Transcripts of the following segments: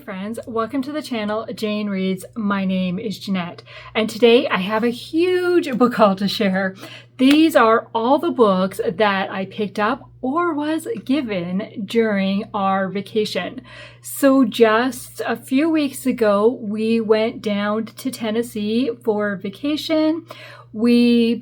friends, welcome to the channel Jane Reads. My name is Jeanette, and today I have a huge book haul to share. These are all the books that I picked up or was given during our vacation. So just a few weeks ago, we went down to Tennessee for vacation. We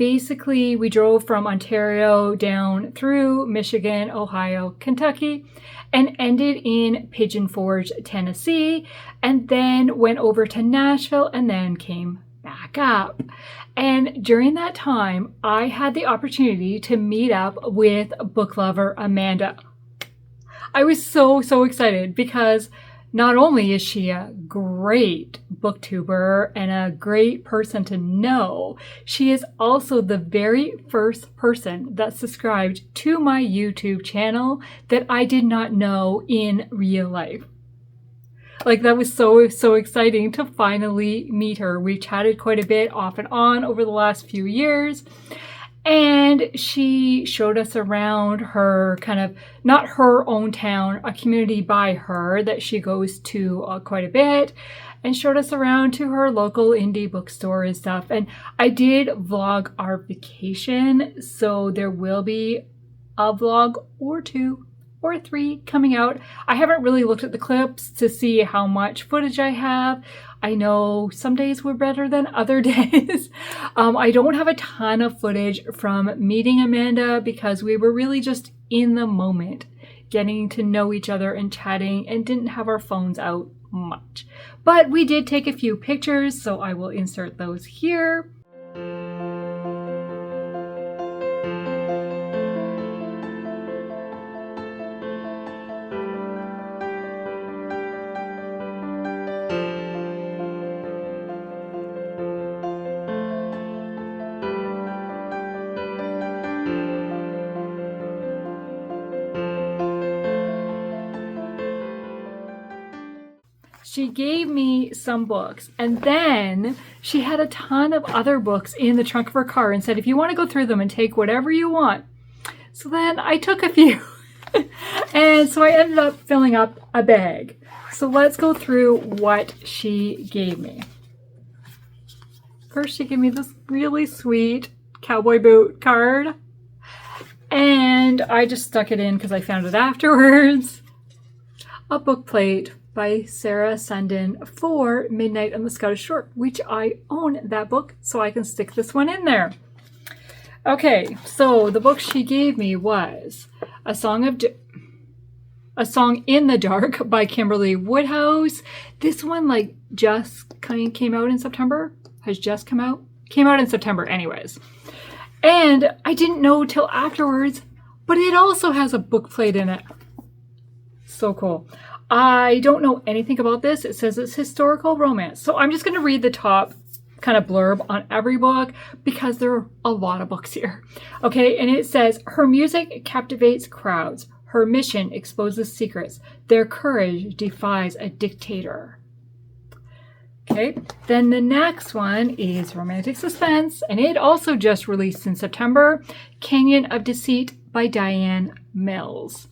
drove from Ontario down through Michigan, Ohio, Kentucky, and ended in Pigeon Forge, Tennessee, and then went over to Nashville and then came back up. And during that time, I had the opportunity to meet up with book lover Amanda. I was so excited because not only is she a great booktuber and a great person to know, she is also the very first person that subscribed to my YouTube channel that I did not know in real life. Like, that was so exciting to finally meet her. We chatted quite a bit off and on over the last few years. And she showed us around her not her own town, a community by her that she goes to quite a bit, and showed us around to her local indie bookstore and stuff. And I did vlog our vacation, so there will be a vlog or two or three coming out. I haven't really looked at the clips to see how much footage I have. I know some days were better than other days. I don't have a ton of footage from meeting Amanda because we were really just in the moment, getting to know each other and chatting, and didn't have our phones out much. But we did take a few pictures, so I will insert those here. She gave me some books, and then she had a ton of other books in the trunk of her car and said, if you want to go through them and take whatever you want. So then I took a few. And so I ended up filling up a bag. So let's go through what she gave me. First, she gave me this really sweet cowboy boot card. And I just stuck it in because I found it afterwards. A book plate by Sarah Sundin for Midnight on the Scottish Shore, which I own that book, so I can stick this one in there. Okay, so the book she gave me was A Song in the Dark by Kimberly Woodhouse. This one just came out in September. Has just come out. Came out in September anyways. And I didn't know till afterwards, but it also has a book plate in it. So cool. I don't know anything about this. It says it's historical romance. So I'm just going to read the top kind of blurb on every book because there are a lot of books here. Okay, and it says, her music captivates crowds. Her mission exposes secrets. Their courage defies a dictator. Okay, then the next one is romantic suspense, and it also just released in September, Canyon of Deceit by Diane Mills.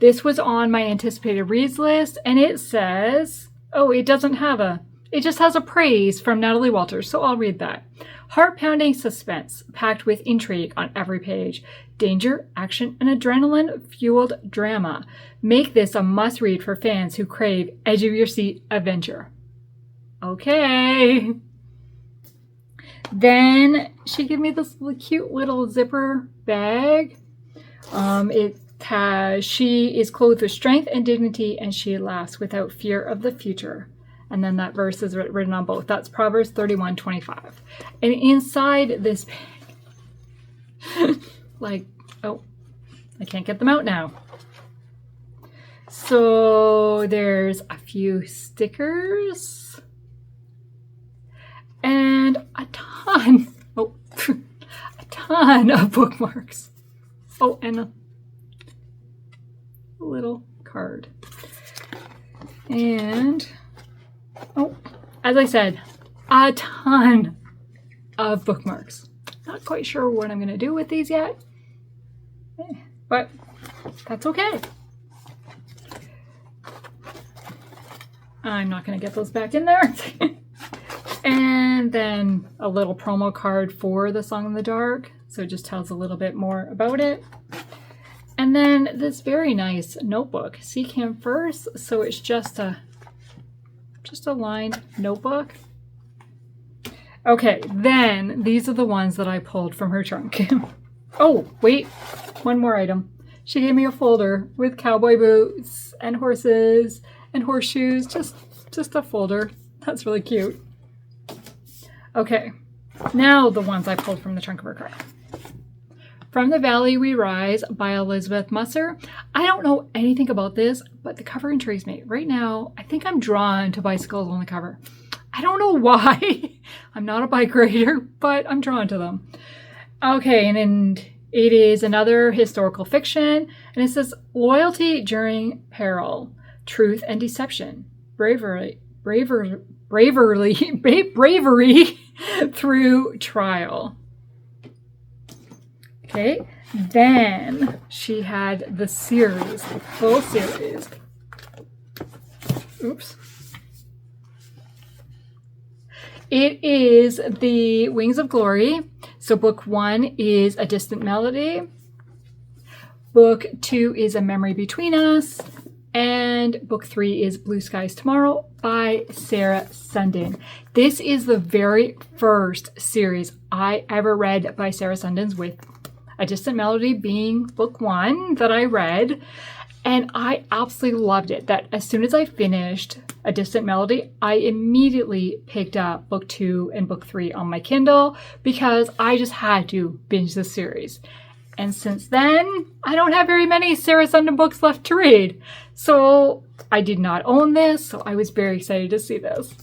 This was on my anticipated reads list, and it says, it just has a praise from Natalie Walters, so I'll read that. Heart-pounding suspense, packed with intrigue on every page. Danger, action, and adrenaline-fueled drama. Make this a must-read for fans who crave edge-of-your-seat adventure. Okay. Then she gave me this cute little zipper bag. She is clothed with strength and dignity, and she laughs without fear of the future. And then that verse is written on both. That's Proverbs 31:25. And inside this bag, I can't get them out now. So there's a few stickers and a ton of bookmarks. Oh, and a little card. And as I said, a ton of bookmarks. Not quite sure what I'm going to do with these yet, but that's okay. I'm not going to get those back in there. And then a little promo card for The Song in the Dark. So it just tells a little bit more about it. And then this very nice notebook. Seek Him First. So it's just a lined notebook. Okay, then these are the ones that I pulled from her trunk. Oh, wait, one more item. She gave me a folder with cowboy boots and horses and horseshoes. Just a folder. That's really cute. Okay, now the ones I pulled from the trunk of her car. From the Valley We Rise by Elizabeth Musser. I don't know anything about this, but the cover intrigues me. Right now, I think I'm drawn to bicycles on the cover. I don't know why. I'm not a bike rider, but I'm drawn to them. Okay, and it is another historical fiction, and it says loyalty during peril, truth and deception, bravery through trial. Okay, then she had the series, the full series. Oops. It is The Wings of Glory. So book 1 is A Distant Melody. Book 2 is A Memory Between Us. And book 3 is Blue Skies Tomorrow by Sarah Sundin. This is the very first series I ever read by Sarah Sundin, with A Distant Melody being book 1 that I read. And I absolutely loved it. That as soon as I finished A Distant Melody, I immediately picked up book 2 and book 3 on my Kindle because I just had to binge the series. And since then, I don't have very many Sarah Sundin books left to read. So I did not own this, so I was very excited to see this.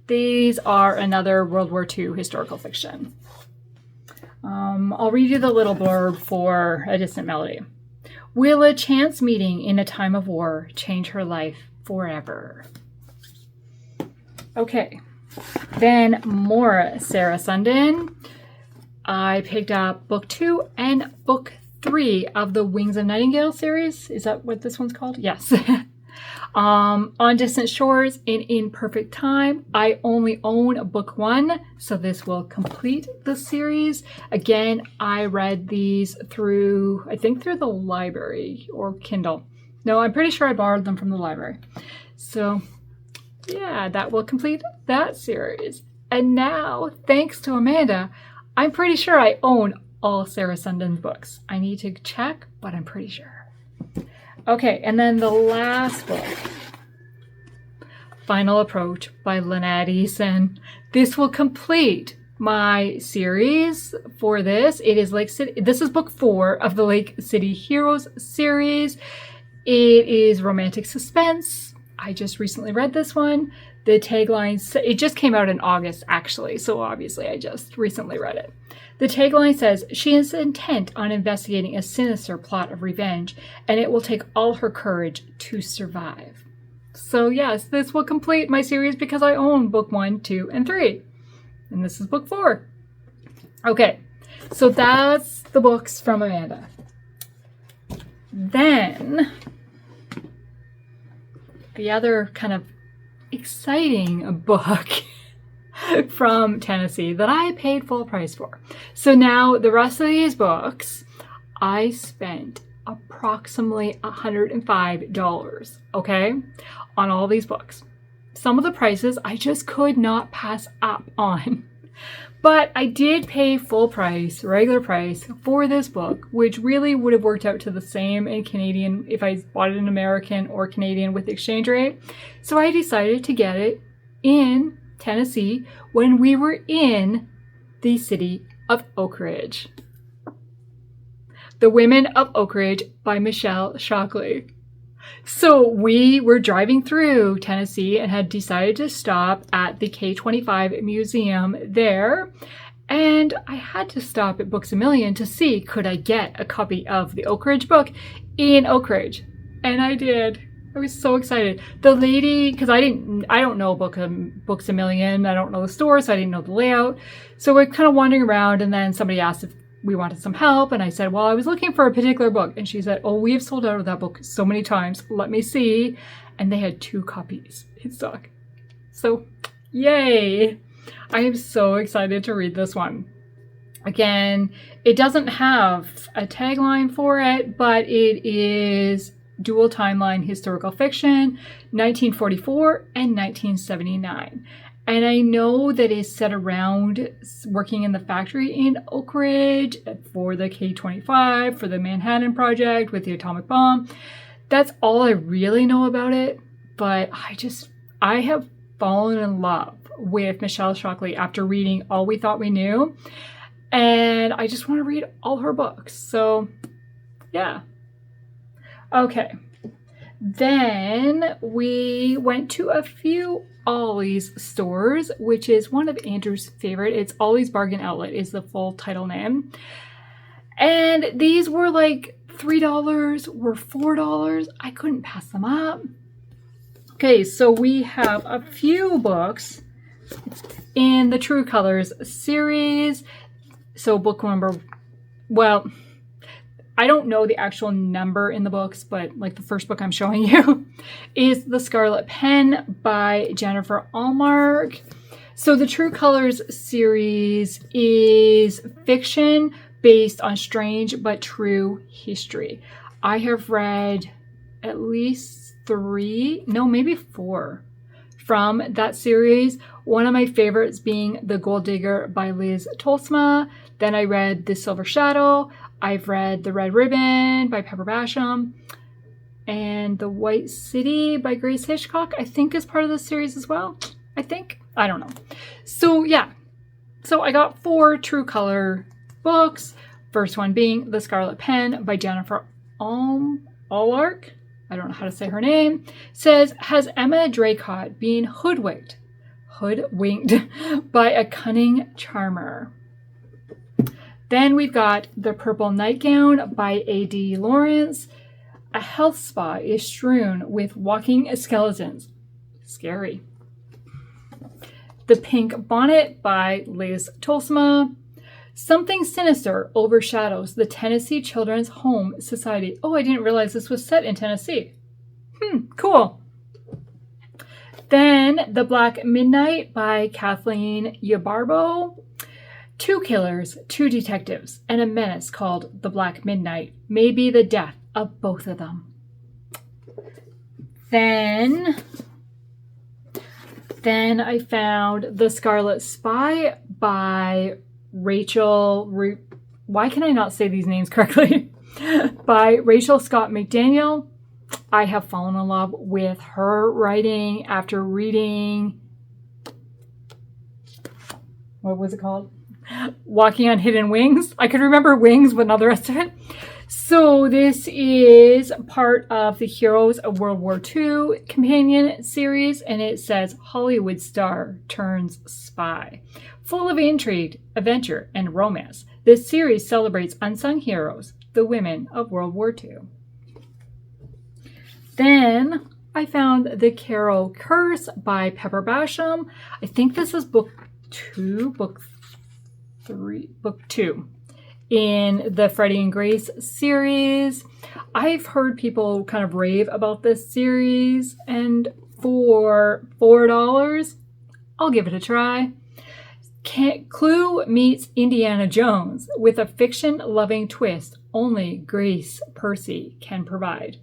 These are another World War II historical fiction. I'll read you the little blurb for A Distant Melody. Will a chance meeting in a time of war change her life forever? Okay, then more Sarah Sundin. I picked up book 2 and book 3 of the Wings of Nightingale series. Is that what this one's called? Yes. On Distant Shores and In Perfect Time. I only own book 1, so this will complete the series. Again, I read these through the library or Kindle. No, I'm pretty sure I borrowed them from the library. So yeah, that will complete that series. And now, thanks to Amanda, I'm pretty sure I own all Sarah Sundin's books. I need to check, but I'm pretty sure. Okay, and then the last book, Final Approach by Lynette Eason. This will complete my series for this. It is Lake City. This is book 4 of the Lake City Heroes series. It is romantic suspense. I just recently read this one. The tagline, it just came out in August, actually, so obviously I just recently read it. The tagline says, she is intent on investigating a sinister plot of revenge, and it will take all her courage to survive. So yes, this will complete my series because I own book 1, 2, and 3. And this is book 4. Okay, so that's the books from Amanda. Then, the other kind of exciting book from Tennessee that I paid full price for. So now the rest of these books, I spent approximately $105, okay, on all these books. Some of the prices I just could not pass up on. But I did pay full price, regular price, for this book, which really would have worked out to the same in Canadian if I bought it in American or Canadian with the exchange rate. So I decided to get it in Tennessee when we were in the city of Oak Ridge. The Women of Oak Ridge by Michelle Shockley. So we were driving through Tennessee and had decided to stop at the K25 Museum there. And I had to stop at Books A Million to see, could I get a copy of the Oak Ridge book in Oak Ridge? And I did. I was so excited. The lady, because I don't know Books A Million. I don't know the store, so I didn't know the layout. So we're kind of wandering around, and then somebody asked if we wanted some help, and I said, well, I was looking for a particular book. And she said, oh, we've sold out of that book so many times. Let me see. And they had 2 copies in stock. So, yay. I am so excited to read this one. Again, it doesn't have a tagline for it, but it is dual timeline historical fiction, 1944 and 1979. And I know that it's set around working in the factory in Oak Ridge for the K-25, for the Manhattan Project with the atomic bomb. That's all I really know about it. But I have fallen in love with Michelle Shockley after reading All We Thought We Knew. And I just want to read all her books. So, yeah. Okay. Then we went to a few Ollie's stores, which is one of Andrew's favorite. It's Ollie's Bargain Outlet is the full title name. And these were like $3, were $4. I couldn't pass them up. Okay, so we have a few books in the True Colors series. So book number, well, I don't know the actual number in the books, but like the first book I'm showing you is The Scarlet Pen by Jennifer Allmark. So the True Colors series is fiction based on strange but true history. I have read at least 3, no, maybe 4 from that series. One of my favorites being The Gold Digger by Liz Tolsma. Then I read The Silver Shadow. I've read The Red Ribbon by Pepper Basham. And The White City by Grace Hitchcock, I think is part of this series as well. I think. I don't know. So yeah. So I got 4 True Color books. First one being The Scarlet Pen by Jennifer Allmark. I don't know how to say her name. Says, has Emma Draycott been hoodwinked by a cunning charmer? Then we've got The Purple Nightgown by A.D. Lawrence. A health spa is strewn with walking skeletons. Scary. The Pink Bonnet by Liz Tolsma. Something sinister overshadows the Tennessee Children's Home Society. Oh, I didn't realize this was set in Tennessee. Cool. Then The Black Midnight by Kathleen Yabarbo. 2 killers, 2 detectives, and a menace called The Black Midnight may be the death of both of them. Then I found The Scarlet Spy by Rachel, why can I not say these names correctly? By Rachel Scott McDaniel. I have fallen in love with her writing after reading, what was it called? Walking on Hidden Wings. I could remember Wings, but not the rest of it. So this is part of the Heroes of World War II companion series, and it says Hollywood star turns spy. Full of intrigue, adventure, and romance, this series celebrates unsung heroes, the women of World War II. Then I found The Carol Curse by Pepper Basham. I think this is book 2 in the Freddie and Grace series. I've heard people kind of rave about this series, and for $4, I'll give it a try. Clue meets Indiana Jones with a fiction-loving twist only Grace Percy can provide.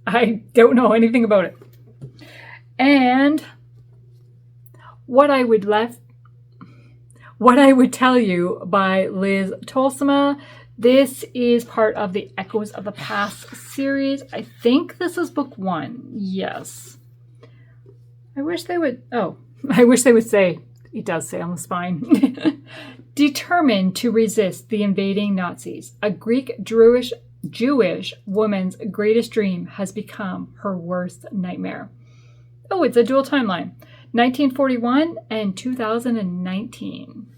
I don't know anything about it. And What I Would Tell You by Liz Tolsma. This is part of the Echoes of the Past series. I think this is book 1. Yes. I wish they would say, it does say on the spine. Determined to resist the invading Nazis, a Greek Jewish woman's greatest dream has become her worst nightmare. Oh, it's a dual timeline. 1941 and 2019.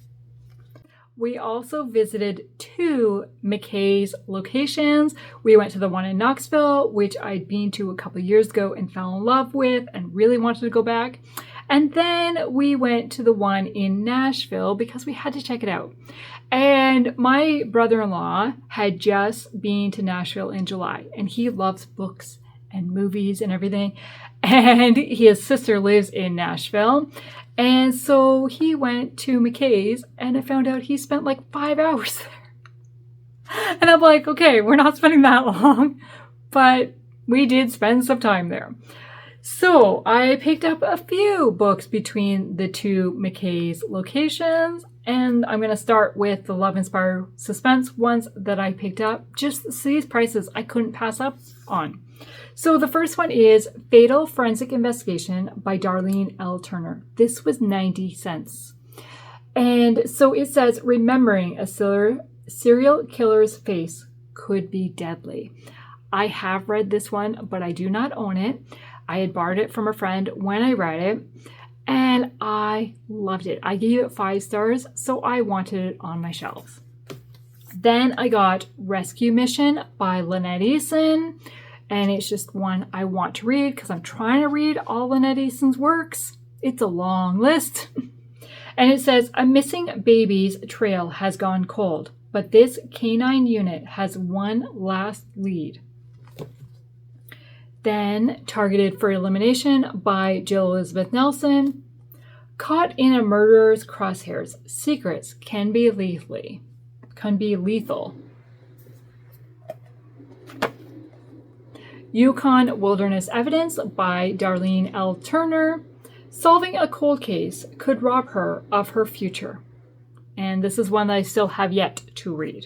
We also visited 2 McKay's locations. We went to the one in Knoxville, which I'd been to a couple years ago and fell in love with and really wanted to go back. And then we went to the one in Nashville because we had to check it out. And my brother-in-law had just been to Nashville in July, and he loves books and movies and everything. And his sister lives in Nashville. And so he went to McKay's, and I found out he spent like 5 hours there. And I'm like, okay, we're not spending that long, but we did spend some time there. So I picked up a few books between the two McKay's locations, and I'm going to start with the Love Inspired Suspense ones that I picked up. Just these prices I couldn't pass up on. So the first one is Fatal Forensic Investigation by Darlene L. Turner. This was 90 cents. And so it says, remembering a serial killer's face could be deadly. I have read this one, but I do not own it. I had borrowed it from a friend when I read it, and I loved it. I gave it 5 stars, so I wanted it on my shelves. Then I got Rescue Mission by Lynette Eason, and it's just one I want to read because I'm trying to read all Lynette Eason's works. It's a long list. And it says, a missing baby's trail has gone cold, but this canine unit has one last lead. Then Targeted for Elimination by Jill Elizabeth Nelson. Caught in a Murderer's Crosshairs, Secrets can be lethal. Yukon Wilderness Evidence by Darlene L. Turner. Solving a cold case could rob her of her future. And this is one that I still have yet to read.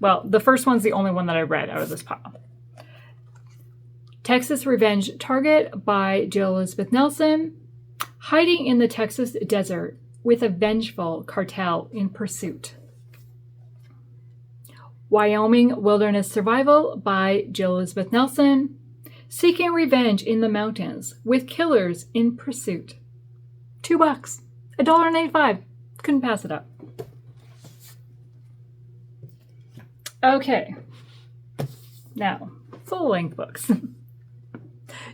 Well, the first one's the only one that I read out of this pile. Texas Revenge Target by Jill Elizabeth Nelson. Hiding in the Texas desert with a vengeful cartel in pursuit. Wyoming Wilderness Survival by Jill Elizabeth Nelson. Seeking revenge in the mountains with killers in pursuit. $2, $1.85. Couldn't pass it up. Okay. Now, full-length books.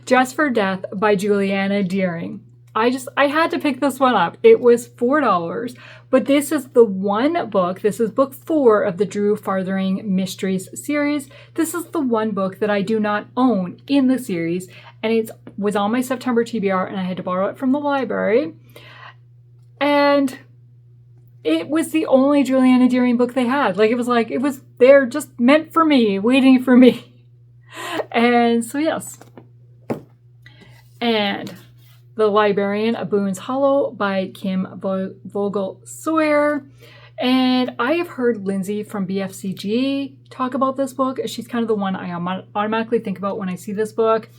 Just for Death by Juliana Deering. I had to pick this one up. It was $4, but this is the one book. This is book 4 of the Drew Farthering Mysteries series. This is the one book that I do not own in the series, and it was on my September TBR, and I had to borrow it from the library. And it was the only Juliana Deering book they had. It was there just meant for me, waiting for me. And so, yes. And The Librarian of Boone's Hollow by Kim Vogel Sawyer. And I have heard Lindsay from BFCG talk about this book. She's kind of the one I automatically think about when I see this book.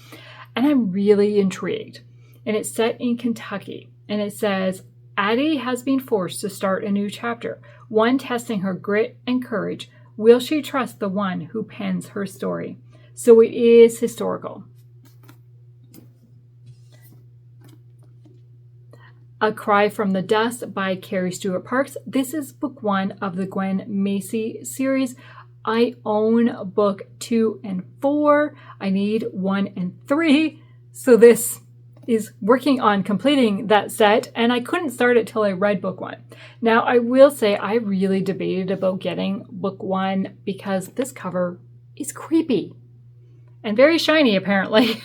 And I'm really intrigued. And it's set in Kentucky. And it says, Addie has been forced to start a new chapter, one testing her grit and courage. Will she trust the one who pens her story? So it is historical. A Cry from the Dust by Carrie Stewart Parks. This is book 1 of the Gwen Macy series. I own book 2 and 4. I need 1 and 3. So this is working on completing that set, and I couldn't start it till I read book 1. Now, I will say I really debated about getting book 1 because this cover is creepy and very shiny, apparently.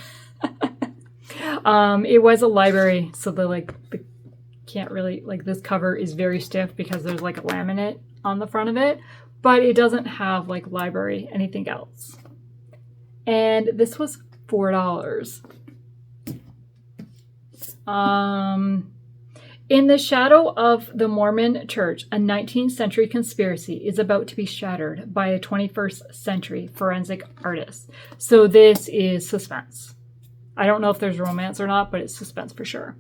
It was a library, so the can't really, this cover is very stiff because there's a laminate on the front of it, but it doesn't have library anything else. And this was $4. In the shadow of the Mormon Church, a 19th century conspiracy is about to be shattered by a 21st century forensic artist. So this is suspense. I don't know if there's romance or not, but it's suspense for sure.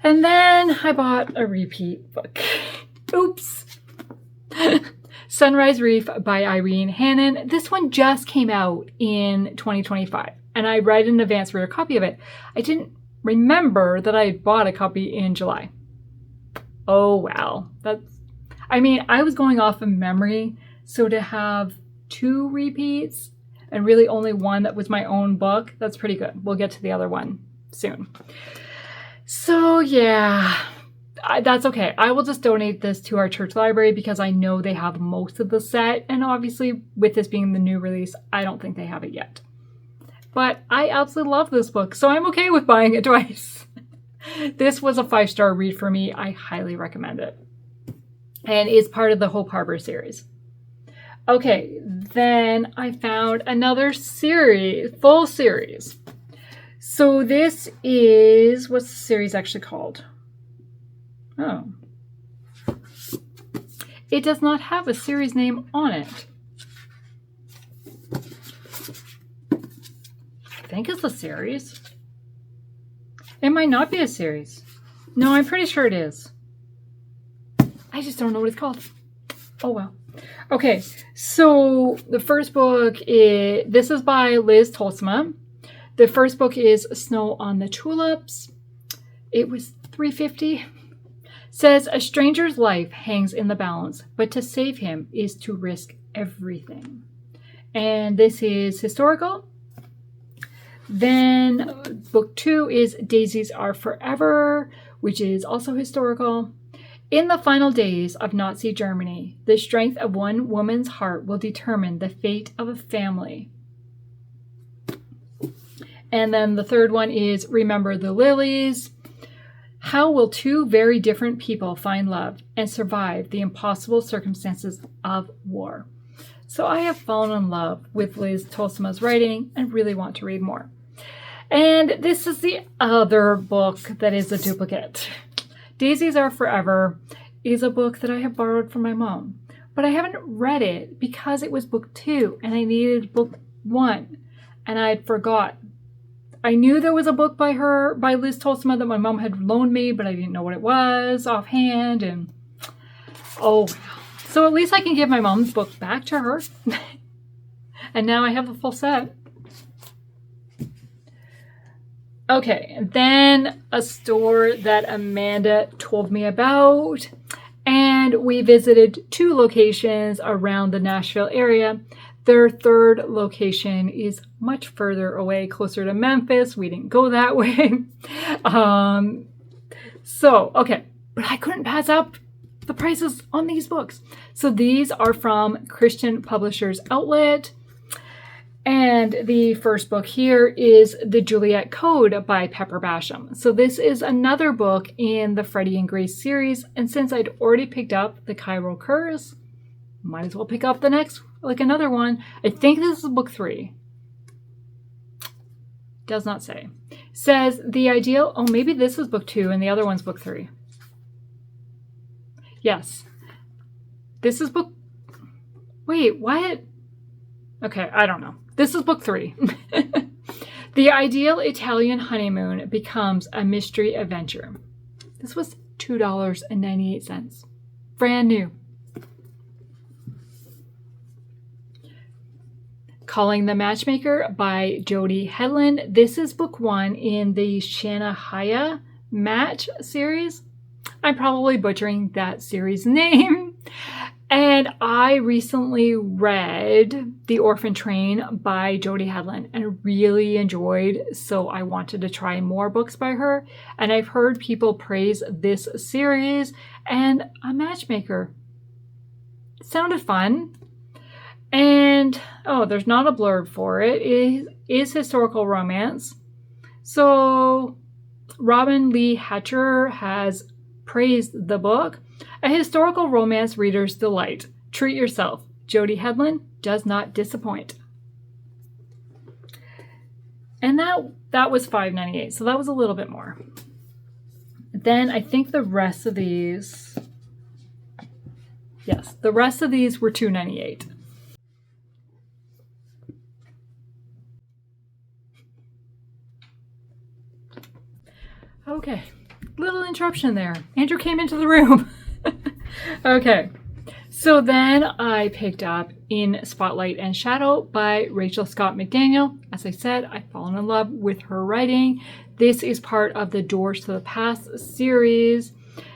And then I bought a repeat book. Oops. Sunrise Reef by Irene Hannon. This one just came out in 2025, and I read an advance reader copy of it. I didn't remember that I bought a copy in July. Oh, wow. I was going off of memory, so to have 2 repeats and really only one that was my own book, that's pretty good. We'll get to the other one soon. So yeah, that's okay. I will just donate this to our church library because I know they have most of the set. And obviously, with this being the new release, I don't think they have it yet. But I absolutely love this book, so I'm okay with buying it twice. This was a 5-star read for me. I highly recommend it. And is part of the Hope Harbor series. Okay, then I found another series, full series. So this is, what's the series actually called? Oh. It does not have a series name on it. I think it's a series. It might not be a series. No, I'm pretty sure it is. I just don't know what it's called. Oh well. Okay, so the first book this is by Liz Tolsma. The first book is Snow on the Tulips. It was $3.50. Says a stranger's life hangs in the balance, but to save him is to risk everything. And this is historical. Then book 2 is Daisies Are Forever, which is also historical. In the final days of Nazi Germany, the strength of one woman's heart will determine the fate of a family. And then the third one is Remember the Lilies. How will two very different people find love and survive the impossible circumstances of war? So I have fallen in love with Liz Tolsma's writing and really want to read more. And this is the other book that is a duplicate. Daisies Are Forever is a book that I have borrowed from my mom, but I haven't read it because it was book 2 and I needed book 1 and I forgot. I knew there was a book by Liz Tolsma that my mom had loaned me, but I didn't know what it was offhand. And oh, so at least I can give my mom's book back to her. And now I have the full set. Okay, and then a store that Amanda told me about. And we visited 2 locations around the Nashville area. Their third location is much further away, closer to Memphis. We didn't go that way. Okay, but I couldn't pass up the prices on these books. So these are from Christian Publishers Outlet. And the first book here is The Juliet Code by Pepper Basham. So this is another book in the Freddie and Grace series. And since I'd already picked up The Chiral Curse, might as well pick up the next, another one. I think this is book 3. Does not say. Says the ideal, oh, maybe this is book 2 and the other one's book 3. Yes. This is book, wait, what? Okay, I don't know. This is book 3. The ideal Italian honeymoon becomes a mystery adventure. This was $2.98. Brand new. Calling the Matchmaker by Jody Hedlund. This is book 1 in the Shanahaya Match series. I'm probably butchering that series name. And I recently read The Orphan Train by Jody Hedlund and really enjoyed, so I wanted to try more books by her. And I've heard people praise this series and A Matchmaker. It sounded fun. And, oh, there's not a blurb for it. It is historical romance. So Robin Lee Hatcher has praised the book. A historical romance reader's delight. Treat yourself. Jody Hedlund does not disappoint. And that was $5.98, so that was a little bit more. Then I think the rest of these, yes, the rest of these were $2.98. Okay, little interruption there. Andrew came into the room. Okay, so then I picked up In Spotlight and Shadow by Rachel Scott McDaniel. As I said, I've fallen in love with her writing. This is part of the Doors to the Past series.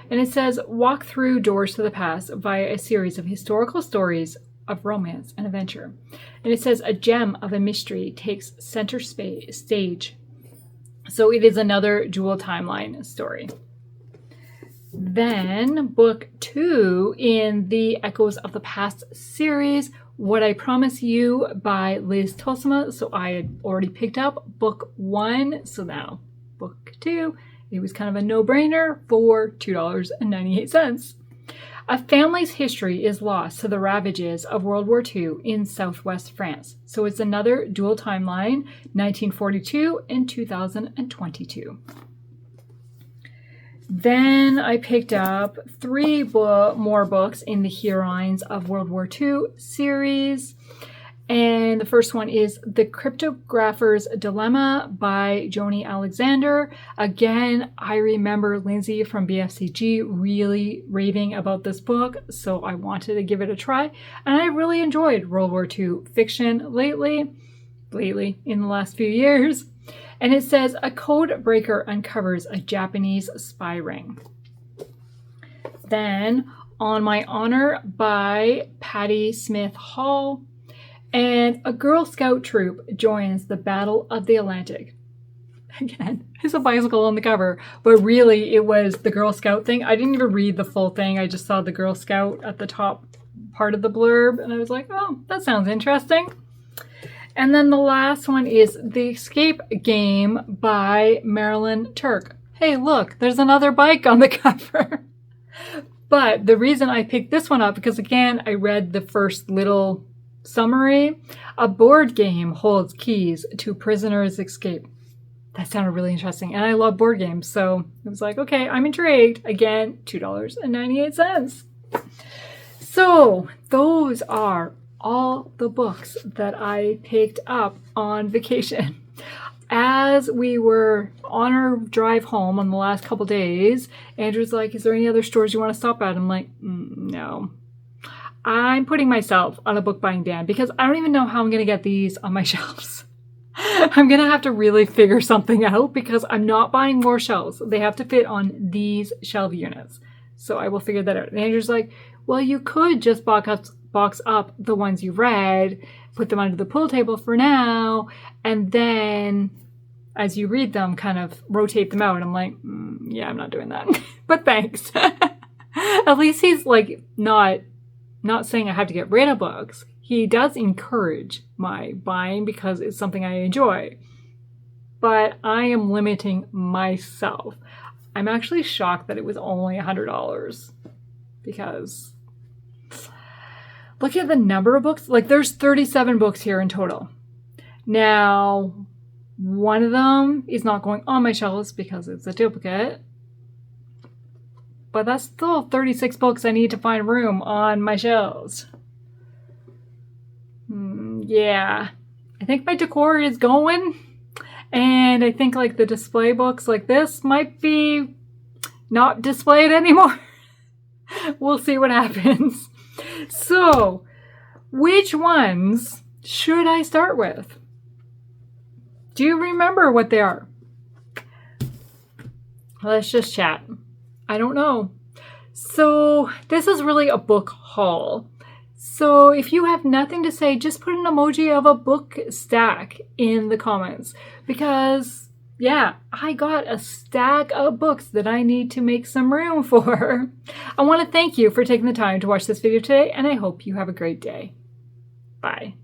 And it says, walk through Doors to the Past via a series of historical stories of romance and adventure. And it says, a gem of a mystery takes center stage. So it is another dual timeline story. Then book 2 in the Echoes of the Past series, What I Promise You by Liz Tosma. So I had already picked up book 1. So now book 2, it was kind of a no-brainer for $2.98. A family's history is lost to the ravages of World War II in southwest France. So it's another dual timeline, 1942 and 2022. Then I picked up 3 more books in the Heroines of World War II series. And the first one is The Cryptographer's Dilemma by Joni Alexander. Again, I remember Lindsay from BFCG really raving about this book, so I wanted to give it a try. And I really enjoyed World War II fiction lately, in the last few years. And it says, a code breaker uncovers a Japanese spy ring. Then, On My Honor by Patti Smith Hall. And a Girl Scout troop joins the Battle of the Atlantic. Again, there's a bicycle on the cover, but really it was the Girl Scout thing. I didn't even read the full thing. I just saw the Girl Scout at the top part of the blurb, and I was like, oh, that sounds interesting. And then the last one is The Escape Game by Marilyn Turk. Hey, look, there's another bike on the cover. But the reason I picked this one up, because again, I read the first little summary. A board game holds keys to prisoner's escape. That sounded really interesting. And I love board games. So it was like, okay, I'm intrigued. Again, $2.98. So those are all the books that I picked up on vacation. As we were on our drive home on the last couple days, Andrew's like, is there any other stores you want to stop at? I'm like, no. I'm putting myself on a book buying ban because I don't even know how I'm going to get these on my shelves. I'm going to have to really figure something out because I'm not buying more shelves. They have to fit on these shelf units. So I will figure that out. And Andrew's like, well, you could just box up the ones you read, put them under the pool table for now, and then as you read them, kind of rotate them out. And I'm like, yeah, I'm not doing that. But thanks. At least he's like not saying I have to get rid of books. He does encourage my buying because it's something I enjoy. But I am limiting myself. I'm actually shocked that it was only $100 because look at the number of books. Like there's 37 books here in total. Now, one of them is not going on my shelves because it's a duplicate. But that's still 36 books I need to find room on my shelves. Yeah, I think my decor is going. And I think like the display books like this might be not displayed anymore. We'll see what happens. So, which ones should I start with? Do you remember what they are? Let's just chat. I don't know. So, this is really a book haul. So, if you have nothing to say, just put an emoji of a book stack in the comments. Because, yeah, I got a stack of books that I need to make some room for. I want to thank you for taking the time to watch this video today, and I hope you have a great day. Bye.